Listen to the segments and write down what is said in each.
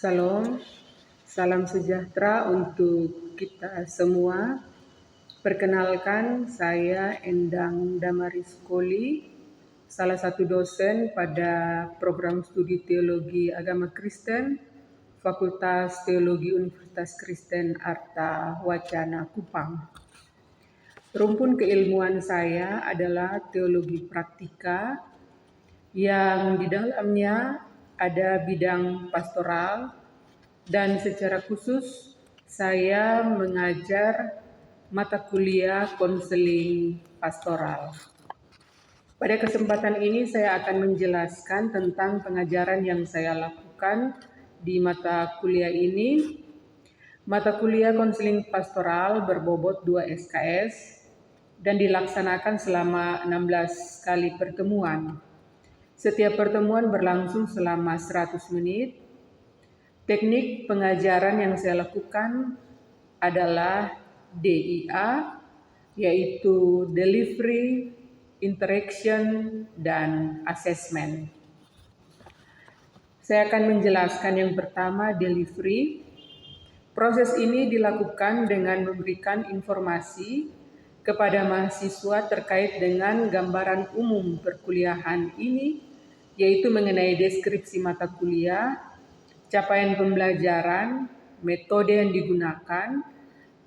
Salam, salam sejahtera untuk kita semua. Perkenalkan, saya Endang Damaris Koli, salah satu dosen pada program studi Teologi Agama Kristen, Fakultas Teologi Universitas Kristen Arta Wacana Kupang. Rumpun keilmuan saya adalah teologi praktika yang di dalamnya ada bidang pastoral dan secara khusus saya mengajar mata kuliah konseling pastoral. Pada kesempatan ini saya akan menjelaskan tentang pengajaran yang saya lakukan di mata kuliah ini. Mata kuliah konseling pastoral berbobot 2 SKS dan dilaksanakan selama 16 kali pertemuan. Setiap pertemuan berlangsung selama 100 menit. Teknik pengajaran yang saya lakukan adalah DIA, yaitu Delivery, Interaction, dan Assessment. Saya akan menjelaskan yang pertama, Delivery. Proses ini dilakukan dengan memberikan informasi kepada mahasiswa terkait dengan gambaran umum perkuliahan ini, yaitu mengenai deskripsi mata kuliah, capaian pembelajaran, metode yang digunakan,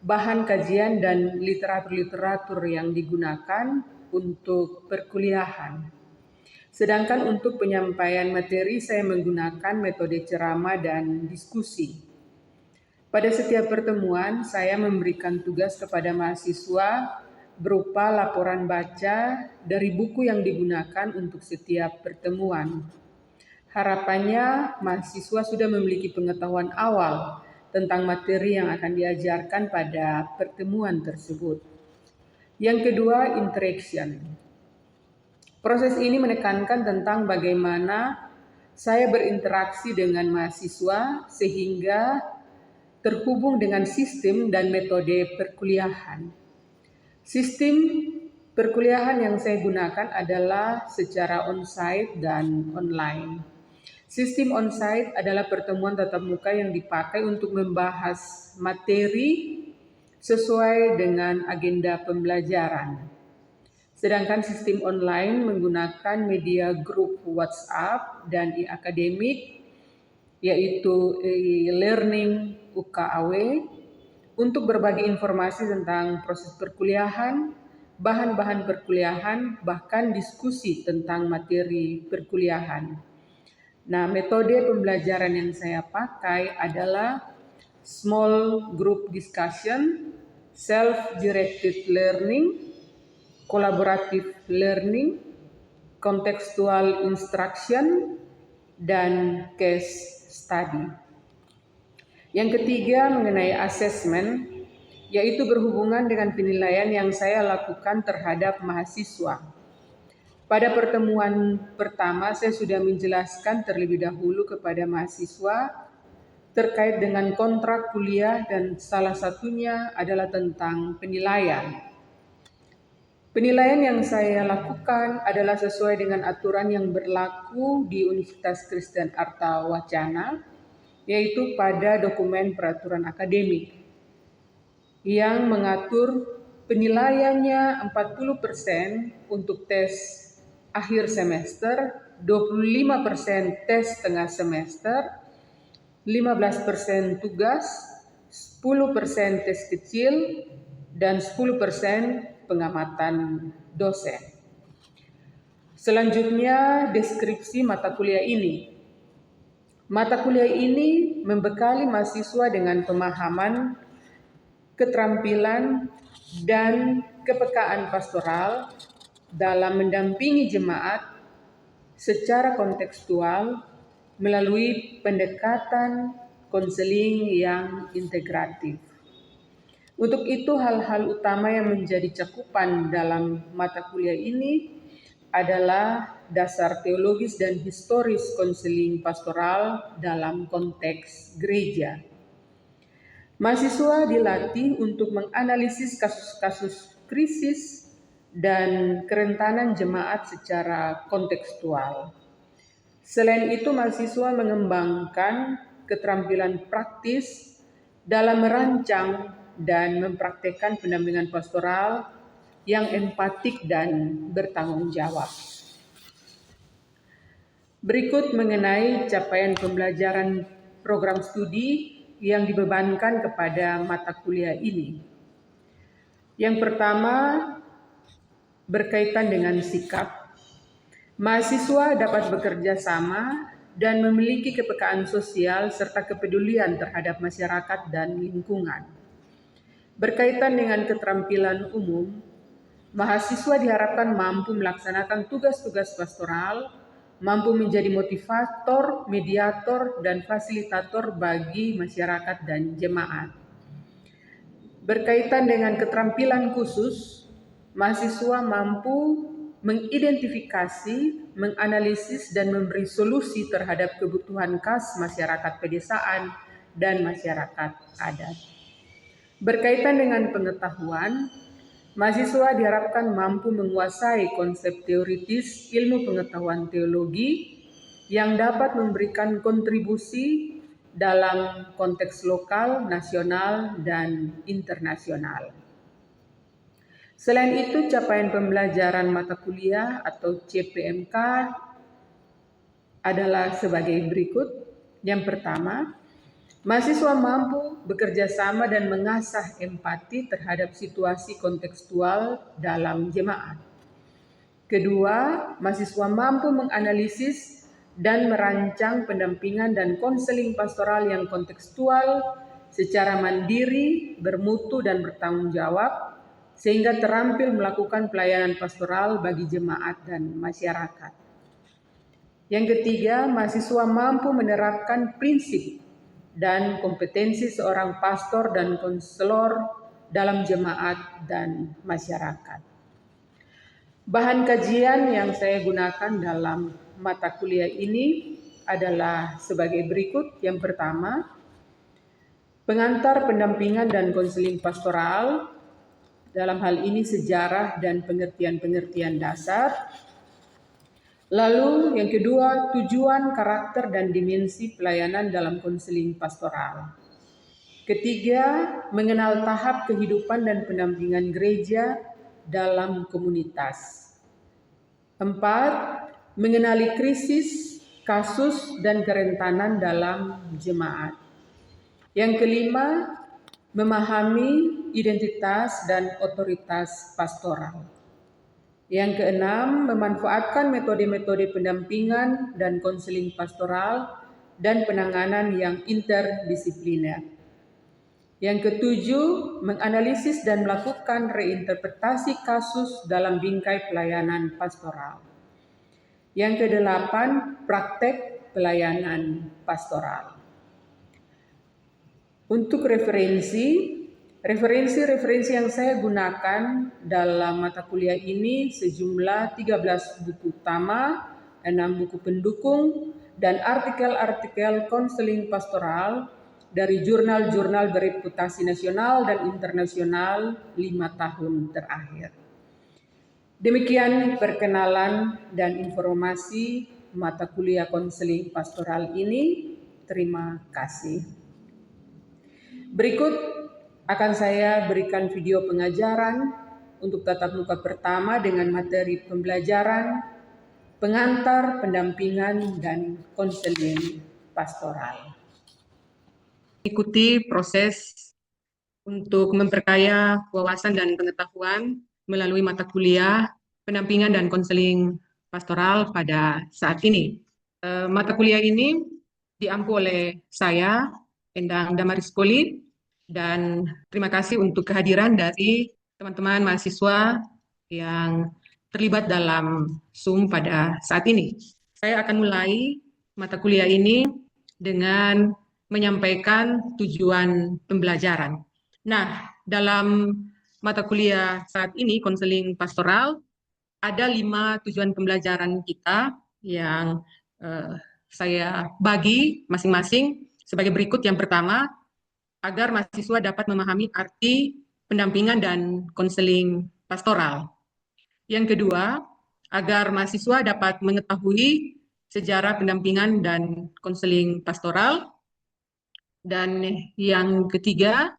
bahan kajian dan literatur-literatur yang digunakan untuk perkuliahan. Sedangkan untuk penyampaian materi saya menggunakan metode ceramah dan diskusi. Pada setiap pertemuan saya memberikan tugas kepada mahasiswa berupa laporan baca dari buku yang digunakan untuk setiap pertemuan. Harapannya mahasiswa sudah memiliki pengetahuan awal tentang materi yang akan diajarkan pada pertemuan tersebut. Yang kedua, interaction. Proses ini menekankan tentang bagaimana saya berinteraksi dengan mahasiswa sehingga terhubung dengan sistem dan metode perkuliahan. Sistem perkuliahan yang saya gunakan adalah secara on-site dan online. Sistem on-site adalah pertemuan tatap muka yang dipakai untuk membahas materi sesuai dengan agenda pembelajaran. Sedangkan sistem online menggunakan media grup WhatsApp dan e-akademik, yaitu e-learning UKAW, untuk berbagi informasi tentang proses perkuliahan, bahan-bahan perkuliahan, bahkan diskusi tentang materi perkuliahan. Nah, metode pembelajaran yang saya pakai adalah small group discussion, self-directed learning, collaborative learning, contextual instruction, dan case study. Yang ketiga mengenai assessment, yaitu berhubungan dengan penilaian yang saya lakukan terhadap mahasiswa. Pada pertemuan pertama saya sudah menjelaskan terlebih dahulu kepada mahasiswa terkait dengan kontrak kuliah dan salah satunya adalah tentang penilaian. Penilaian yang saya lakukan adalah sesuai dengan aturan yang berlaku di Universitas Kristen Arta Wacana, yaitu pada dokumen peraturan akademik yang mengatur penilaiannya 40% untuk tes akhir semester, 25% tes tengah semester, 15% tugas, 10% tes kecil, dan 10% pengamatan dosen. Selanjutnya, deskripsi mata kuliah ini. Mata kuliah ini membekali mahasiswa dengan pemahaman, keterampilan, dan kepekaan pastoral dalam mendampingi jemaat secara kontekstual melalui pendekatan konseling yang integratif. Untuk itu, hal-hal utama yang menjadi cakupan dalam mata kuliah ini adalah dasar teologis dan historis konseling pastoral dalam konteks gereja. Mahasiswa dilatih untuk menganalisis kasus-kasus krisis dan kerentanan jemaat secara kontekstual. Selain itu, mahasiswa mengembangkan keterampilan praktis dalam merancang dan mempraktekkan pendampingan pastoral yang empatik dan bertanggung jawab. Berikut mengenai capaian pembelajaran program studi yang dibebankan kepada mata kuliah ini. Yang pertama, berkaitan dengan sikap. Mahasiswa dapat bekerja sama dan memiliki kepekaan sosial serta kepedulian terhadap masyarakat dan lingkungan. Berkaitan dengan keterampilan umum, mahasiswa diharapkan mampu melaksanakan tugas-tugas pastoral, mampu menjadi motivator, mediator, dan fasilitator bagi masyarakat dan jemaat. Berkaitan dengan keterampilan khusus, mahasiswa mampu mengidentifikasi, menganalisis, dan memberi solusi terhadap kebutuhan khas masyarakat pedesaan dan masyarakat adat. Berkaitan dengan pengetahuan, mahasiswa diharapkan mampu menguasai konsep teoritis ilmu pengetahuan teologi yang dapat memberikan kontribusi dalam konteks lokal, nasional, dan internasional. Selain itu, capaian pembelajaran mata kuliah atau CPMK adalah sebagai berikut. Yang pertama, mahasiswa mampu bekerja sama dan mengasah empati terhadap situasi kontekstual dalam jemaat. Kedua, mahasiswa mampu menganalisis dan merancang pendampingan dan konseling pastoral yang kontekstual secara mandiri, bermutu, dan bertanggung jawab, sehingga terampil melakukan pelayanan pastoral bagi jemaat dan masyarakat. Yang ketiga, mahasiswa mampu menerapkan prinsip dan kompetensi seorang pastor dan konselor dalam jemaat dan masyarakat. Bahan kajian yang saya gunakan dalam mata kuliah ini adalah sebagai berikut. Yang pertama, pengantar pendampingan dan konseling pastoral, dalam hal ini sejarah dan pengertian-pengertian dasar. Lalu yang kedua, tujuan, karakter, dan dimensi pelayanan dalam konseling pastoral. Ketiga, mengenal tahap kehidupan dan pendampingan gereja dalam komunitas. 4. Mengenali krisis, kasus, dan kerentanan dalam jemaat. Yang kelima, memahami identitas dan otoritas pastoral. Yang keenam, memanfaatkan metode-metode pendampingan dan konseling pastoral dan penanganan yang interdisipliner. Yang ketujuh, menganalisis dan melakukan reinterpretasi kasus dalam bingkai pelayanan pastoral. Yang kedelapan, praktek pelayanan pastoral. Untuk referensi yang saya gunakan dalam mata kuliah ini sejumlah 13 buku utama, 6 buku pendukung, dan artikel-artikel konseling pastoral dari jurnal-jurnal bereputasi nasional dan internasional 5 tahun terakhir. Demikian perkenalan dan informasi mata kuliah konseling pastoral ini. Terima kasih. Berikut akan saya berikan video pengajaran untuk tatap muka pertama dengan materi pembelajaran, pengantar, pendampingan, dan konseling pastoral. Ikuti proses untuk memperkaya wawasan dan pengetahuan melalui mata kuliah, pendampingan, dan konseling pastoral pada saat ini. Mata kuliah ini diampu oleh saya, Endang Damaris Poli, dan terima kasih untuk kehadiran dari teman-teman mahasiswa yang terlibat dalam Zoom pada saat ini. Saya akan mulai mata kuliah ini dengan menyampaikan tujuan pembelajaran. Nah, dalam mata kuliah saat ini, konseling pastoral, ada 5 tujuan pembelajaran kita yang saya bagi masing-masing sebagai berikut. Yang pertama, agar mahasiswa dapat memahami arti pendampingan dan konseling pastoral. Yang kedua, agar mahasiswa dapat mengetahui sejarah pendampingan dan konseling pastoral. Dan yang ketiga,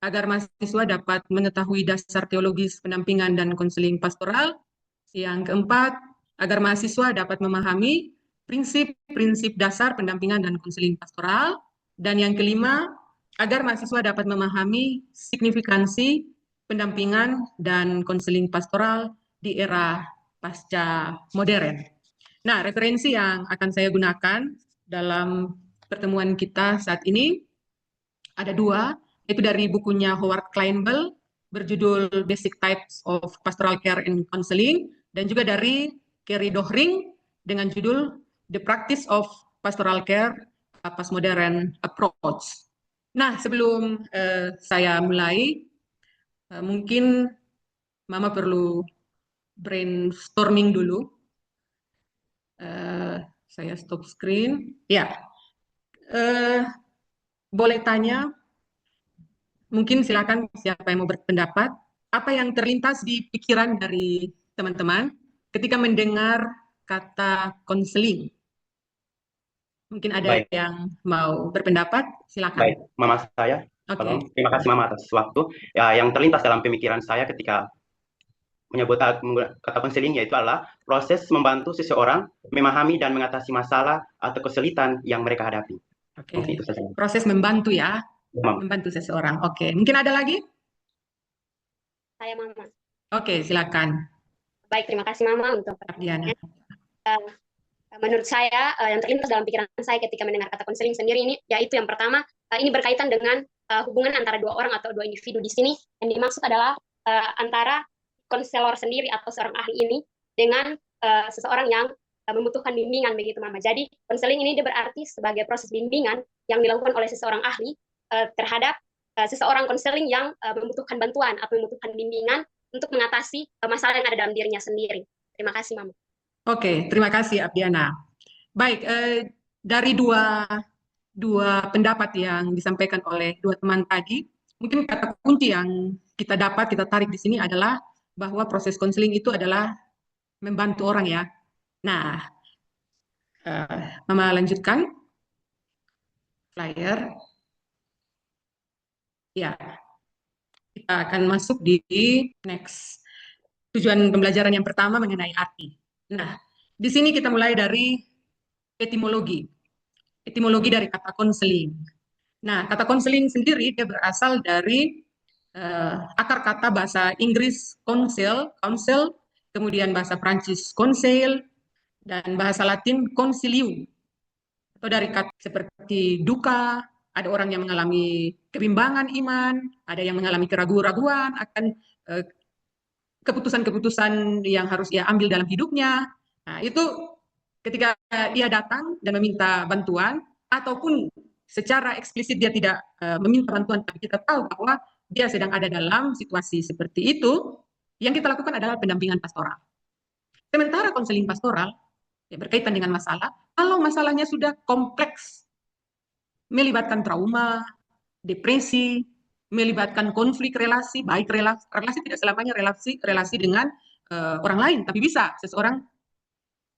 agar mahasiswa dapat mengetahui dasar teologis pendampingan dan konseling pastoral. Yang keempat, agar mahasiswa dapat memahami prinsip-prinsip dasar pendampingan dan konseling pastoral. Dan yang kelima, agar mahasiswa dapat memahami signifikansi pendampingan dan konseling pastoral di era pasca modern. Nah, referensi yang akan saya gunakan dalam pertemuan kita saat ini ada dua, yaitu dari bukunya Howard Kleinbell berjudul Basic Types of Pastoral Care and Counseling, dan juga dari Kerry Dohring dengan judul The Practice of Pastoral Care, a Postmodern Approach. Nah, sebelum saya mulai, mungkin Mama perlu brainstorming dulu. Saya stop screen. Ya, boleh tanya, mungkin silakan siapa yang mau berpendapat. Apa yang terlintas di pikiran dari teman-teman ketika mendengar kata konseling? Mungkin ada Baik, yang mau berpendapat, silakan. baik, Mama saya. Oke. Tolong, terima kasih Mama atas waktu. Ya, yang terlintas dalam pemikiran saya ketika menyebut kata konseling yaitu adalah proses membantu seseorang memahami dan mengatasi masalah atau kesulitan yang mereka hadapi. Oke. Mungkin itu saja. Proses membantu ya, Mama. membantu seseorang. Oke. Mungkin ada lagi? Saya Mama. Oke, silakan. Baik, terima kasih Mama untuk Diana. Menurut saya yang terlintas dalam pikiran saya ketika mendengar kata konseling sendiri ini, yaitu yang pertama, ini berkaitan dengan hubungan antara dua orang atau dua individu di sini. Yang dimaksud adalah antara konselor sendiri atau seorang ahli ini dengan seseorang yang membutuhkan bimbingan begitu Mama. Jadi konseling ini dia berarti sebagai proses bimbingan yang dilakukan oleh seseorang ahli terhadap seseorang konseling yang membutuhkan bantuan atau membutuhkan bimbingan untuk mengatasi masalah yang ada dalam dirinya sendiri. Terima kasih Mama. Oke, terima kasih Abdiana. Baik, dari dua pendapat yang disampaikan oleh dua teman tadi, mungkin kata kunci yang kita tarik di sini adalah bahwa proses konseling itu adalah membantu orang ya. Nah, Mama lanjutkan flyer. Ya, kita akan masuk di next. Tujuan pembelajaran yang pertama mengenai arti. Nah, di sini kita mulai dari etimologi. Etimologi dari kata konseling. Nah, kata konseling sendiri dia berasal dari akar kata bahasa Inggris counsel, kemudian bahasa Prancis conseil, dan bahasa Latin consilium. Atau dari kata seperti duka, ada orang yang mengalami kebimbangan iman, ada yang mengalami keraguan-raguan akan keputusan-keputusan yang harus ia ambil dalam hidupnya. Nah, itu ketika ia datang dan meminta bantuan, ataupun secara eksplisit dia tidak meminta bantuan, tapi kita tahu bahwa dia sedang ada dalam situasi seperti itu, yang kita lakukan adalah pendampingan pastoral. Sementara konseling pastoral ya, berkaitan dengan masalah, kalau masalahnya sudah kompleks, melibatkan trauma, depresi, melibatkan konflik relasi, baik relasi tidak selamanya relasi dengan orang lain, tapi bisa seseorang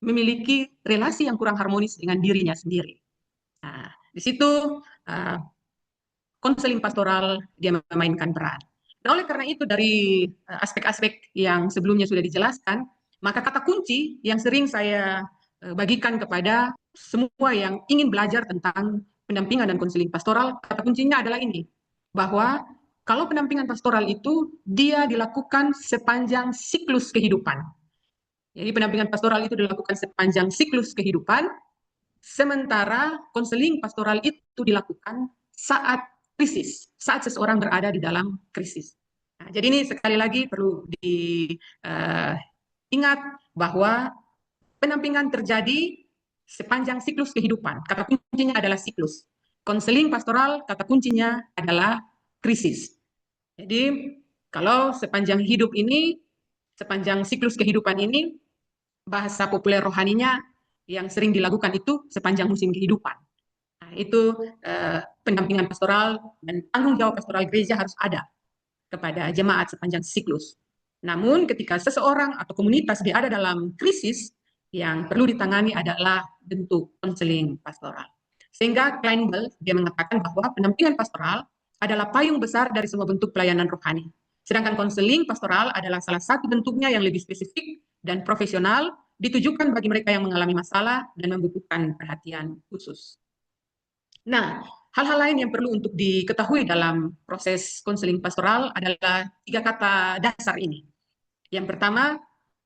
memiliki relasi yang kurang harmonis dengan dirinya sendiri. Nah, di situ konseling pastoral dia memainkan peran. Dan oleh karena itu dari aspek-aspek yang sebelumnya sudah dijelaskan, maka kata kunci yang sering saya bagikan kepada semua yang ingin belajar tentang pendampingan dan konseling pastoral, kata kuncinya adalah ini, bahwa kalau pendampingan pastoral itu dia dilakukan sepanjang siklus kehidupan. Jadi pendampingan pastoral itu dilakukan sepanjang siklus kehidupan, sementara konseling pastoral itu dilakukan saat krisis, saat seseorang berada di dalam krisis. Nah, jadi ini sekali lagi perlu diingat bahwa pendampingan terjadi sepanjang siklus kehidupan. Kata kuncinya adalah siklus. Konseling pastoral, kata kuncinya adalah krisis. Jadi kalau sepanjang hidup ini, sepanjang siklus kehidupan ini, bahasa populer rohaninya yang sering dilakukan itu sepanjang musim kehidupan. Nah, itu pendampingan pastoral dan tanggung jawab pastoral gereja harus ada kepada jemaat sepanjang siklus. Namun ketika seseorang atau komunitas berada dalam krisis, yang perlu ditangani adalah bentuk konseling pastoral. Sehingga Kleinbell dia mengatakan bahwa pendampingan pastoral adalah payung besar dari semua bentuk pelayanan rohani. Sedangkan konseling pastoral adalah salah satu bentuknya yang lebih spesifik dan profesional, ditujukan bagi mereka yang mengalami masalah dan membutuhkan perhatian khusus. Nah, hal-hal lain yang perlu untuk diketahui dalam proses konseling pastoral adalah 3 kata dasar ini. Yang pertama,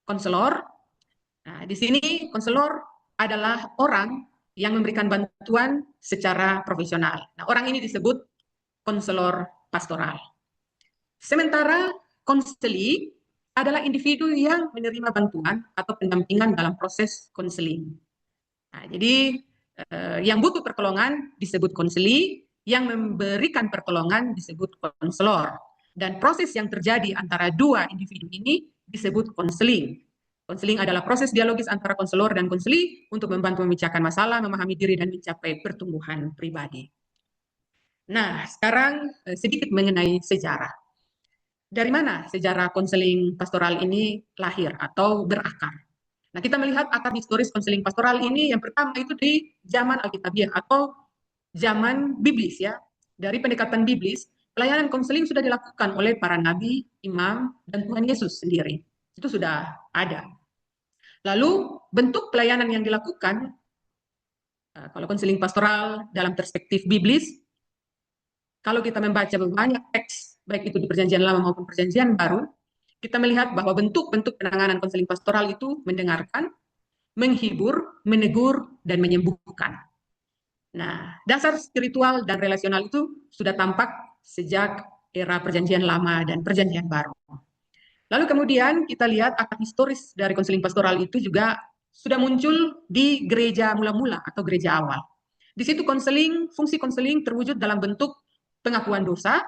konselor. Nah, di sini konselor adalah orang yang memberikan bantuan secara profesional. Nah, orang ini disebut konselor pastoral. Sementara konseli adalah individu yang menerima bantuan atau pendampingan dalam proses konseling. Nah, jadi yang butuh pertolongan disebut konseli, yang memberikan pertolongan disebut konselor. Dan proses yang terjadi antara dua individu ini disebut konseling. Konseling adalah proses dialogis antara konselor dan konseli untuk membantu memecahkan masalah, memahami diri, dan mencapai pertumbuhan pribadi. Nah, sekarang sedikit mengenai sejarah. Dari mana sejarah konseling pastoral ini lahir atau berakar? Nah, kita melihat akar historis konseling pastoral ini yang pertama itu di zaman Alkitabiah atau zaman biblis ya. Dari pendekatan biblis, pelayanan konseling sudah dilakukan oleh para nabi, imam, dan Tuhan Yesus sendiri. Itu sudah ada. Lalu bentuk pelayanan yang dilakukan, kalau konseling pastoral dalam perspektif biblis, kalau kita membaca banyak teks, baik itu di Perjanjian Lama maupun Perjanjian Baru, kita melihat bahwa bentuk-bentuk penanganan konseling pastoral itu mendengarkan, menghibur, menegur, dan menyembuhkan. Nah, dasar spiritual dan relasional itu sudah tampak sejak era Perjanjian Lama dan Perjanjian Baru. Lalu kemudian kita lihat akar historis dari konseling pastoral itu juga sudah muncul di gereja mula-mula atau gereja awal. Di situ konseling, fungsi konseling terwujud dalam bentuk pengakuan dosa,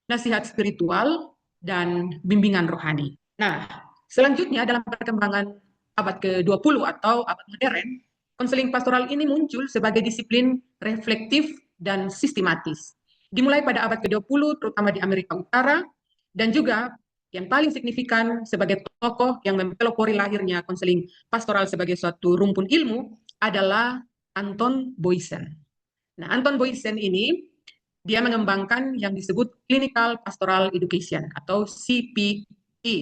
nasihat spiritual, dan bimbingan rohani. Nah, selanjutnya dalam perkembangan abad ke-20 atau abad modern, konseling pastoral ini muncul sebagai disiplin reflektif dan sistematis. Dimulai pada abad ke-20, terutama di Amerika Utara, dan juga yang paling signifikan sebagai tokoh yang mempelopori lahirnya konseling pastoral sebagai suatu rumpun ilmu adalah Anton Boysen. Nah, Anton Boysen ini dia mengembangkan yang disebut Clinical Pastoral Education atau CPE.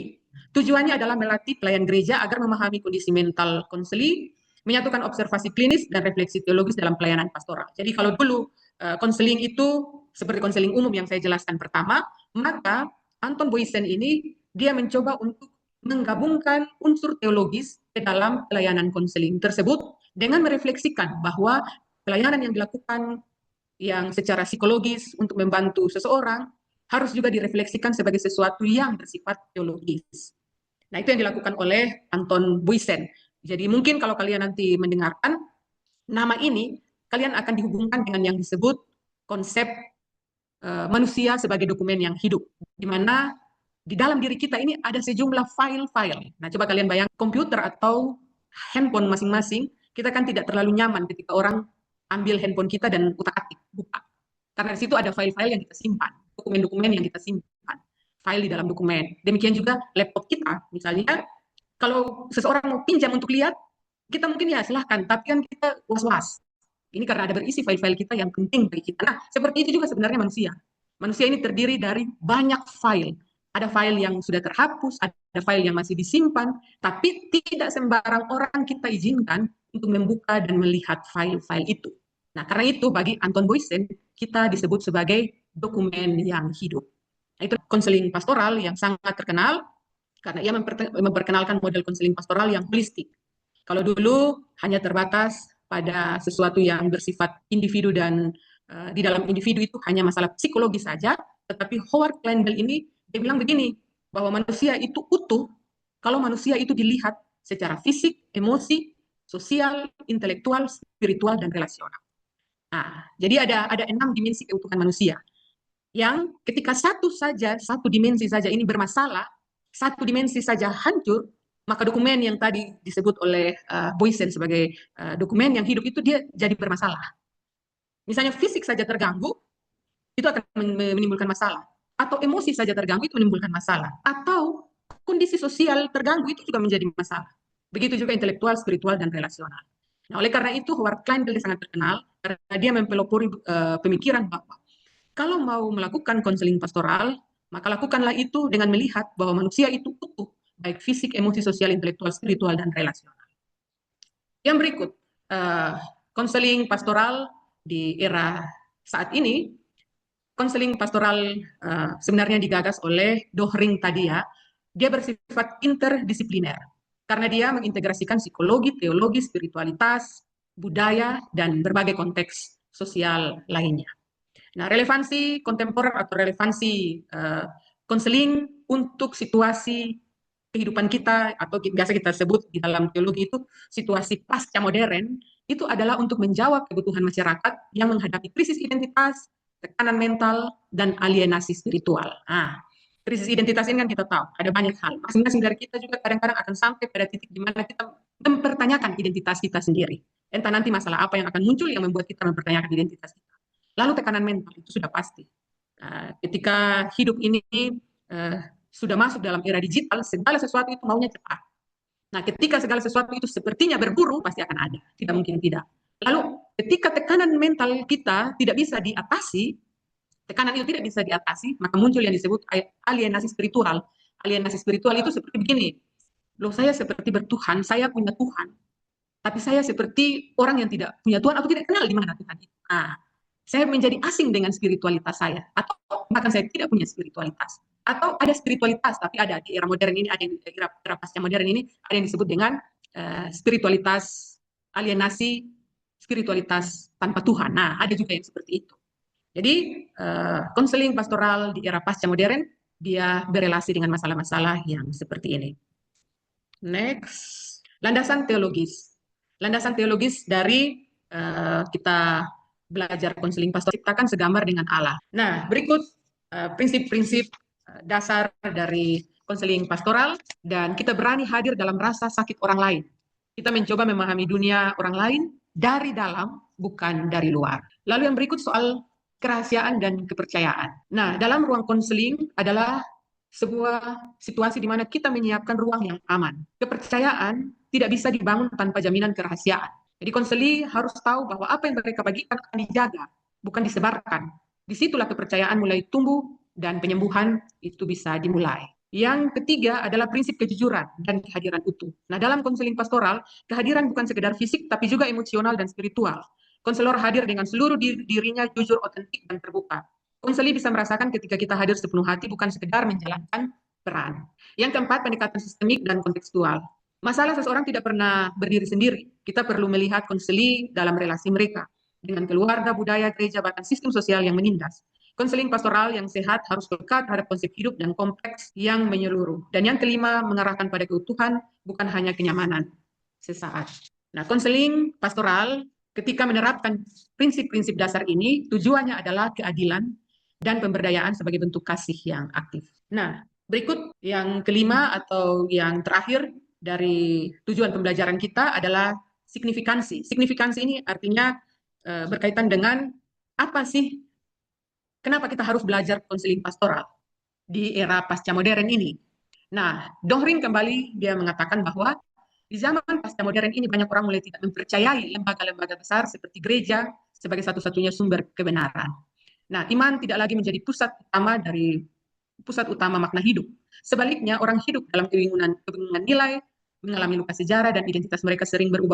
Tujuannya adalah melatih pelayan gereja agar memahami kondisi mental konseli, menyatukan observasi klinis dan refleksi teologis dalam pelayanan pastoral. Jadi kalau dulu konseling itu seperti konseling umum yang saya jelaskan pertama, maka Anton Boysen ini dia mencoba untuk menggabungkan unsur teologis ke dalam pelayanan konseling tersebut dengan merefleksikan bahwa pelayanan yang dilakukan yang secara psikologis untuk membantu seseorang harus juga direfleksikan sebagai sesuatu yang bersifat teologis. Nah, itu yang dilakukan oleh Anton Boysen. Jadi mungkin kalau kalian nanti mendengarkan nama ini, kalian akan dihubungkan dengan yang disebut konsep manusia sebagai dokumen yang hidup, di mana di dalam diri kita ini ada sejumlah file-file. Nah, coba kalian bayangkan komputer atau handphone masing-masing, kita kan tidak terlalu nyaman ketika orang ambil handphone kita dan utak-atik, buka. Karena di situ ada file-file yang kita simpan, dokumen-dokumen yang kita simpan, file di dalam dokumen. Demikian juga laptop kita, misalnya, kalau seseorang mau pinjam untuk lihat, kita mungkin ya silahkan, tapi kan kita was-was. Ini karena ada berisi file-file kita yang penting bagi kita. Nah, seperti itu juga sebenarnya manusia. Manusia ini terdiri dari banyak file. Ada file yang sudah terhapus, ada file yang masih disimpan, tapi tidak sembarang orang kita izinkan untuk membuka dan melihat file-file itu. Nah, karena itu bagi Anton Boysen, kita disebut sebagai dokumen yang hidup. Nah, itu konseling pastoral yang sangat terkenal, karena ia memperkenalkan model konseling pastoral yang holistik. Kalau dulu hanya terbatas pada sesuatu yang bersifat individu dan di dalam individu itu hanya masalah psikologis saja, tetapi Howard Kleinbell ini dia bilang begini, bahwa manusia itu utuh kalau manusia itu dilihat secara fisik, emosi, sosial, intelektual, spiritual, dan relasional. Nah, jadi ada 6 dimensi keutuhan manusia yang ketika satu dimensi saja ini bermasalah, satu dimensi saja hancur, maka dokumen yang tadi disebut oleh Boysen sebagai dokumen yang hidup itu dia jadi bermasalah. Misalnya fisik saja terganggu, itu akan menimbulkan masalah. Atau emosi saja terganggu, itu menimbulkan masalah. Atau kondisi sosial terganggu, itu juga menjadi masalah. Begitu juga intelektual, spiritual, dan relasional. Nah, oleh karena itu Howard Kleinfeld sangat terkenal karena dia mempelopori pemikiran bahwa kalau mau melakukan konseling pastoral, maka lakukanlah itu dengan melihat bahwa manusia itu utuh, baik fisik, emosi, sosial, intelektual, spiritual, dan relasional. Yang berikut, konseling pastoral di era saat ini, konseling pastoral sebenarnya digagas oleh Dohring tadi ya, dia bersifat interdisipliner karena dia mengintegrasikan psikologi, teologi, spiritualitas, budaya, dan berbagai konteks sosial lainnya. Nah, relevansi kontemporer atau relevansi konseling untuk situasi kehidupan kita atau biasa kita sebut di dalam teologi itu situasi pasca modern itu adalah untuk menjawab kebutuhan masyarakat yang menghadapi krisis identitas, tekanan mental, dan alienasi spiritual. Nah, krisis identitas ini kan kita tahu ada banyak hal. Masing-masing dari kita juga kadang-kadang akan sampai pada titik di mana kita mempertanyakan identitas kita sendiri. Entah nanti masalah apa yang akan muncul yang membuat kita mempertanyakan identitas kita. Lalu tekanan mental itu sudah pasti. Ketika hidup ini sudah masuk dalam era digital, segala sesuatu itu maunya cepat. Nah, ketika segala sesuatu itu sepertinya berburu, pasti akan ada. Tidak mungkin tidak. Lalu, ketika tekanan mental kita tidak bisa diatasi, tekanan itu tidak bisa diatasi, maka muncul yang disebut alienasi spiritual. Alienasi spiritual itu seperti begini. Loh, saya seperti bertuhan, saya punya Tuhan. Tapi saya seperti orang yang tidak punya Tuhan atau tidak kenal di mana Tuhan itu. Nah, saya menjadi asing dengan spiritualitas saya. Atau bahkan saya tidak punya spiritualitas. Atau ada spiritualitas, tapi ada di era modern ini, ada di era pasca modern ini, ada yang disebut dengan spiritualitas alienasi, spiritualitas tanpa Tuhan. Nah, ada juga yang seperti itu. Jadi, konseling pastoral di era pasca modern, dia berelasi dengan masalah-masalah yang seperti ini. Next, landasan teologis. Landasan teologis dari kita belajar konseling pastoral ciptakan segambar dengan Allah. Nah, berikut prinsip-prinsip dasar dari konseling pastoral dan kita berani hadir dalam rasa sakit orang lain. Kita mencoba memahami dunia orang lain dari dalam, bukan dari luar. Lalu yang berikut soal kerahasiaan dan kepercayaan. Nah, dalam ruang konseling adalah sebuah situasi di mana kita menyiapkan ruang yang aman. Kepercayaan tidak bisa dibangun tanpa jaminan kerahasiaan. Jadi konseli harus tahu bahwa apa yang mereka bagikan akan dijaga, bukan disebarkan. Disitulah kepercayaan mulai tumbuh dan penyembuhan itu bisa dimulai. Yang ketiga adalah prinsip kejujuran dan kehadiran utuh. Nah, dalam konseling pastoral, kehadiran bukan sekedar fisik, tapi juga emosional dan spiritual. Konselor hadir dengan seluruh dirinya jujur, otentik, dan terbuka. Konseli bisa merasakan ketika kita hadir sepenuh hati, bukan sekedar menjalankan peran. Yang keempat, pendekatan sistemik dan kontekstual. Masalah seseorang tidak pernah berdiri sendiri. Kita perlu melihat konseli dalam relasi mereka dengan keluarga, budaya, gereja, bahkan sistem sosial yang menindas. Konseling pastoral yang sehat harus lekat terhadap konsep hidup dan kompleks yang menyeluruh. Dan yang kelima, mengarahkan pada keutuhan, bukan hanya kenyamanan sesaat. Nah, konseling pastoral ketika menerapkan prinsip-prinsip dasar ini, tujuannya adalah keadilan dan pemberdayaan sebagai bentuk kasih yang aktif. Nah, berikut yang kelima atau yang terakhir dari tujuan pembelajaran kita adalah signifikansi. Signifikansi ini artinya berkaitan dengan apa sih, kenapa kita harus belajar konseling pastoral di era pasca modern ini. Nah, Dohring kembali dia mengatakan bahwa di zaman pasca modern ini banyak orang mulai tidak mempercayai lembaga-lembaga besar seperti gereja sebagai satu-satunya sumber kebenaran. Nah, iman tidak lagi menjadi pusat utama makna hidup. Sebaliknya, orang hidup dalam kebingungan nilai, mengalami luka sejarah, dan identitas mereka sering berubah